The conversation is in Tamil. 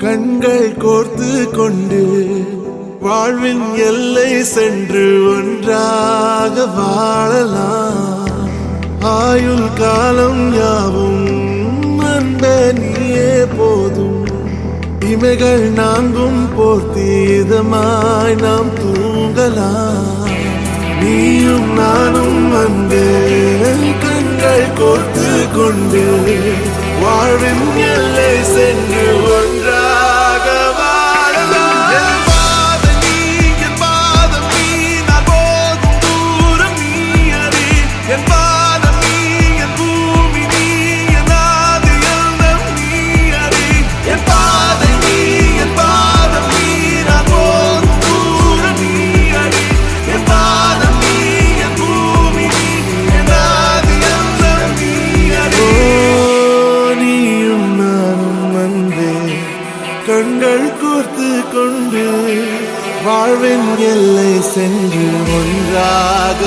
கண்கள் கோர்த்து கொண்டு வாழ்வின் எல்லை சென்று ஒன்றாக வாழலாம். ஆயுள் காலம் யாவும் அன்பே நீயே போதும். இமைகள் நான்கும் போர்த்தி இதமாய் நாம் தூங்கலாம். நீயும் நானும் அன்பே கண்கள் கோர்த்து கொண்டு வாழ்வின் எல்லை சென்று ஒன்றாக வாழலாம். என் பாதம் நீ, என் பாதம் நீ, நான் போகும் தூரம் நீ அறி. என் பாதம் நீ, என் பூமி நீ, என் ஆதி எண்ணம் நீ அறி. என் பாதை நீ, என் பாதம் நீ, நான் போகும் தூரம் நீ அறி. என் பாதம் நீ, என் பூமி நீ, என் ஆதி எண்ணம் நீ அறி. நீயும் நானும் அன்பே கண்கள் கோர்த்து கொண்டு வாழ்வின் எல்லை சென்று ஒன்றாக